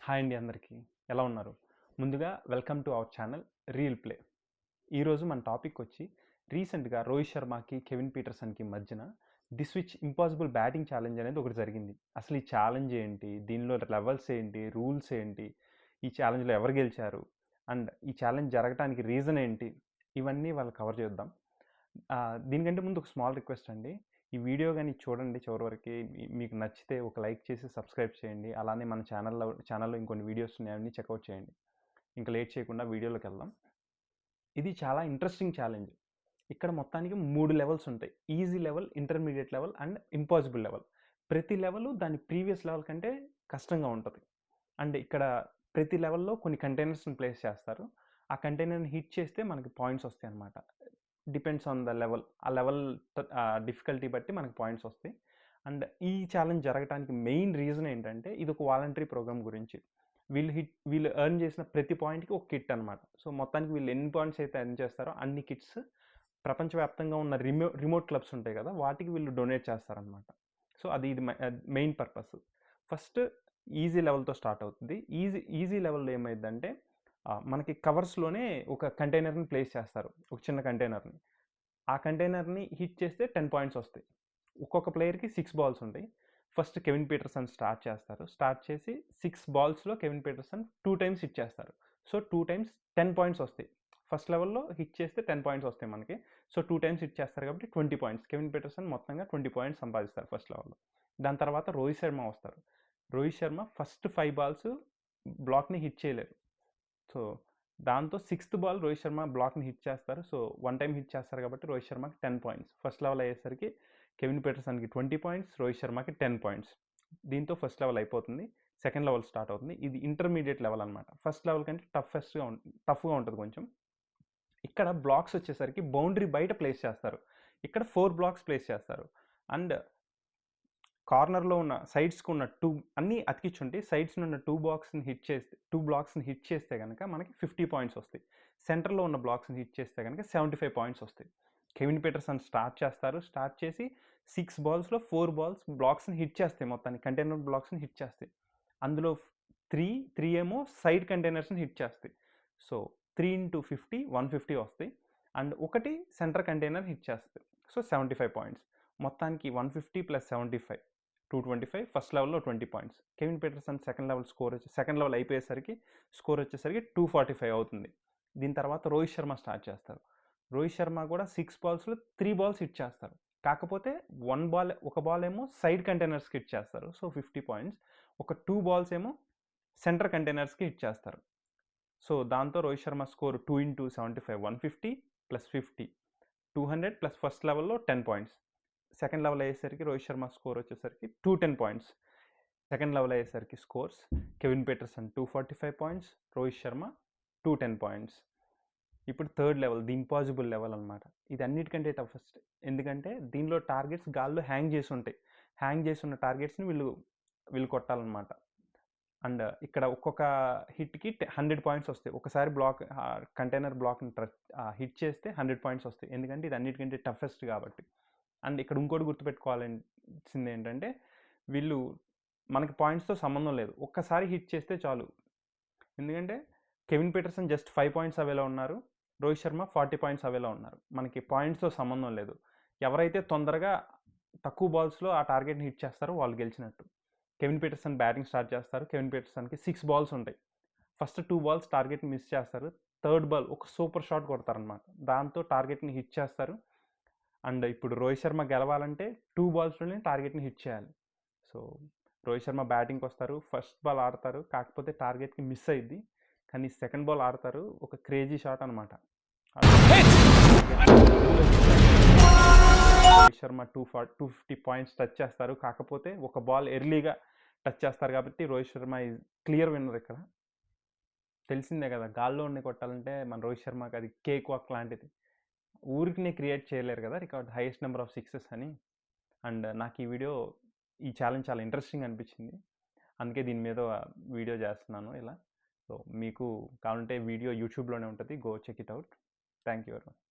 Hi అండి అందరికీ. ఎలా ఉన్నారు? ముందుగా welcome to our channel reel play. ఈరోజు మన టాపిక్ వచ్చి రీసెంట్‌గా రోహిత్ శర్మకి, కెవిన్ పీటర్సన్‌కి మధ్యన the switch impossible batting challenge అనేది ఒకటి జరిగింది. అసలు ఈ ఛాలెంజ్ ఏంటి? దీనిలో లెవెల్స్ ఏంటి? రూల్స్ ఏంటి? ఈ ఛాలెంజ్‌లో ఎవరు గెలిచారు? అండ్ ఈ ఛాలెంజ్ జరగటానికి రీజన్ ఏంటి? ఇవన్నీ వాళ్ళు కవర్ చేద్దాం. దీనికంటే ముందు ఒక స్మాల్ రిక్వెస్ట్ అండి. ఈ వీడియో గాని చూడండి చివరి వరకి. మీకు నచ్చితే ఒక లైక్ చేసి సబ్స్క్రైబ్ చేయండి. అలానే మన ఛానల్‌లో ఇంకొన్ని వీడియోస్ ఉన్నాయి, అవన్నీ చెక్‌ఔట్ చేయండి. ఇంకా లేట్ చేయకుండా వీడియోలోకి వెళ్దాం. ఇది చాలా ఇంట్రెస్టింగ్ ఛాలెంజ్. ఇక్కడ మొత్తానికి 3 లెవెల్స్ ఉంటాయి. Easy level, intermediate level and impossible level. ప్రతి లెవెల్ దాని ప్రీవియస్ లెవెల్ కంటే కష్టంగా ఉంటది. అండ్ ఇక్కడ ప్రతి లెవెల్‌లో కొన్ని కంటైనర్స్‌ని ప్లేస్ చేస్తారు. ఆ కంటైనర్‌ని హిట్ చేస్తే మనకి పాయింట్స్ వస్తాయన్నమాట. Depends on the level. ఆ లెవెల్ డిఫికల్టీ బట్టి మనకి పాయింట్స్ వస్తాయి. అండ్ ఈ ఛాలెంజ్ జరగటానికి మెయిన్ రీజన్ ఏంటంటే ఇది ఒక వాలంటరీ ప్రోగ్రామ్ గురించి. వీళ్ళు ఎర్న్ చేసిన ప్రతి పాయింట్‌కి ఒక కిట్ అనమాట. సో మొత్తానికి వీళ్ళు ఎన్ని పాయింట్స్ అయితే ఎర్న్ చేస్తారో అన్ని కిట్స్ ప్రపంచవ్యాప్తంగా ఉన్న రిమోట్ క్లబ్స్ ఉంటాయి కదా, వాటికి వీళ్ళు డొనేట్ చేస్తారనమాట. సో ఇది మెయిన్ పర్పస్. ఫస్ట్ ఈజీ లెవెల్తో స్టార్ట్ అవుతుంది. ఈజీ లెవెల్లో ఏమైందంటే మనకి కవర్స్లోనే ఒక కంటైనర్ని ప్లేస్ చేస్తారు, ఒక చిన్న కంటైనర్ని. ఆ కంటైనర్ని హిట్ చేస్తే 10 పాయింట్స్ వస్తాయి. ఒక్కొక్క ప్లేయర్కి 6 బాల్స్ ఉంటాయి. ఫస్ట్ కెవిన్ పీటర్సన్ స్టార్ట్ చేస్తారు. స్టార్ట్ చేసి 6 బాల్స్లో కెవిన్ పీటర్సన్ 2 టైమ్స్ హిట్ చేస్తారు. సో 2 టైమ్స్ 10 పాయింట్స్ వస్తాయి. ఫస్ట్ లెవెల్లో హిట్ చేస్తే 10 పాయింట్స్ వస్తాయి మనకి. సో 2 టైమ్స్ హిట్ చేస్తారు కాబట్టి 20 పాయింట్స్. కెవిన్ పీటర్సన్ మొత్తంగా 20 పాయింట్స్ సంపాదిస్తారు ఫస్ట్ లెవెల్లో. దాని తర్వాత రోహిత్ శర్మ వస్తారు. రోహిత్ శర్మ ఫస్ట్ 5 బాల్స్ బ్లాక్ని హిట్ చేయలేరు. సో దాంతో 6th బాల్ రోహిత్ శర్మ బ్లాక్ని హిట్ చేస్తారు. సో 1 టైం హిట్ చేస్తారు కాబట్టి రోహిత్ శర్మకి 10 పాయింట్స్. ఫస్ట్ లెవెల్ అయ్యేసరికి కెవిన్ పీటర్సన్కి 20 పాయింట్స్, రోహిత్ శర్మకి 10 పాయింట్స్. దీంతో ఫస్ట్ లెవెల్ అయిపోతుంది. సెకండ్ లెవెల్ స్టార్ట్ అవుతుంది. ఇది ఇంటర్మీడియట్ లెవెల్ అనమాట. ఫస్ట్ లెవెల్ కంటే టఫ్గా ఉంటుంది కొంచెం. ఇక్కడ బ్లాక్స్ వచ్చేసరికి బౌండరీ బయట ప్లేస్ చేస్తారు. ఇక్కడ 4 బ్లాక్స్ ప్లేస్ చేస్తారు. అండ్ కార్నర్లో ఉన్న సైడ్స్కి ఉన్న అన్నీ అతికించుంటే సైడ్స్ ఉన్న 2 బ్లాక్స్ని హిట్ చేస్తే కనుక మనకి 50 పాయింట్స్ వస్తాయి. సెంటర్లో ఉన్న బ్లాక్స్ని హిట్ చేస్తే కనుక 75 పాయింట్స్ వస్తాయి. కెవిన్ పీటర్సన్ స్టార్ట్ చేస్తారు. స్టార్ట్ చేసి 6 బాల్స్లో 4 బాల్స్ బ్లాక్స్ని హిట్ చేస్తాయి, మొత్తాన్ని కంటైనర్ బ్లాక్స్ని హిట్ చేస్తాయి. అందులో 3 ఏమో సైడ్ కంటైనర్స్ని హిట్ చేస్తాయి. సో 3 into 50 150 వస్తాయి. అండ్ ఒకటి సెంటర్ కంటైనర్ హిట్ చేస్తుంది. So 75 points. మొత్తానికి 150 + 75 225. ఫస్ట్ లెవెల్లో 20 points. Kevin Pietersen second level అయిపోయేసరికి స్కోర్ వచ్చేసరికి 245 అవుతుంది. దీని తర్వాత రోహిత్ శర్మ స్టార్ట్ చేస్తారు. రోహిత్ శర్మ కూడా 6 బాల్స్లో 3 బాల్స్ హిట్ చేస్తారు. కాకపోతే ఒక బాల్ ఏమో సైడ్ కంటైనర్స్కి హిట్ చేస్తారు. So 50 points. ఒక 2 బాల్స్ ఏమో సెంటర్ కంటైనర్స్కి హిట్ చేస్తారు. సో దాంతో Rohit Sharma score 2 into 75 150 + 50 200 plus first లెవెల్లో 10 పాయింట్స్. సెకండ్ లెవెల్ అయ్యేసరికి రోహిత్ శర్మ స్కోర్ వచ్చేసరికి 210 పాయింట్స్. సెకండ్ లెవెల్ అయ్యేసరికి scores Kevin Pietersen 245 points, Rohit Sharma 210 points. ఇప్పుడు third level, the impossible level అనమాట. ఇది అన్నిటికంటే టఫెస్ట్. ఎందుకంటే దీనిలో టార్గెట్స్ గాల్లో హ్యాంగ్ చేసి ఉంటాయి. హ్యాంగ్ చేసి ఉన్న టార్గెట్స్ని వీళ్ళు కొట్టాలన్నమాట. అండ్ ఇక్కడ ఒక్కొక్క హిట్కి 100 పాయింట్స్ వస్తాయి. ఒకసారి కంటైనర్ బ్లాక్ని హిట్ చేస్తే 100 పాయింట్స్ వస్తాయి. ఎందుకంటే ఇది అన్నిటికంటే టఫెస్ట్ కాబట్టి. అండ్ ఇక్కడ ఇంకోటి గుర్తుపెట్టుకోవాల్సింది ఏంటంటే వీళ్ళు మనకి పాయింట్స్తో సంబంధం లేదు, ఒక్కసారి హిట్ చేస్తే చాలు. ఎందుకంటే కెవిన్ పీటర్సన్ జస్ట్ 5 పాయింట్స్ అవేలో ఉన్నారు, రోహిత్ శర్మ 40 పాయింట్స్ అవేలో ఉన్నారు. మనకి పాయింట్స్తో సంబంధం లేదు. ఎవరైతే తొందరగా తక్కువ బాల్స్లో ఆ టార్గెట్ని హిట్ చేస్తారో వాళ్ళు గెలిచినట్టు. కెవిన్ పీటర్సన్ బ్యాటింగ్ స్టార్ట్ చేస్తారు. కెవిన్ పీటర్సన్కి 6 బాల్స్ ఉంటాయి. ఫస్ట్ 2 బాల్స్ టార్గెట్ని మిస్ చేస్తారు. థర్డ్ బాల్ ఒక సూపర్ షాట్ కొడతారనమాట. దాంతో టార్గెట్ని హిట్ చేస్తారు. అండ్ ఇప్పుడు రోహిత్ శర్మ గెలవాలంటే 2 బాల్స్లోనే టార్గెట్ని హిట్ చేయాలి. సో రోహిత్ శర్మ బ్యాటింగ్కి వస్తారు. ఫస్ట్ బాల్ ఆడతారు, కాకపోతే టార్గెట్కి మిస్ అయ్యిద్ది. కానీ సెకండ్ బాల్ ఆడతారు, ఒక క్రేజీ షాట్ అనమాట. రోహిత్ శర్మ 250 పాయింట్స్ టచ్ చేస్తారు. కాకపోతే ఒక బాల్ ఎర్లీగా టచ్ చేస్తారు కాబట్టి Rohit Sharma is clear winner. ఇక్కడ తెలిసిందే కదా, గాల్లో ఉండి కొట్టాలంటే మన రోహిత్ శర్మకి అది కేక్ వాక్ లాంటిది. ఊరికి క్రియేట్ చేయలేరు కదా record, highest number of sixes అని. అండ్ నాకు ఈ ఛాలెంజ్ చాలా ఇంట్రెస్టింగ్ అనిపించింది. అందుకే దీని మీద వీడియో చేస్తున్నాను ఇలా. సో మీకు కావాలంటే వీడియో యూట్యూబ్లోనే ఉంటుంది, go check it out. Thank you very much.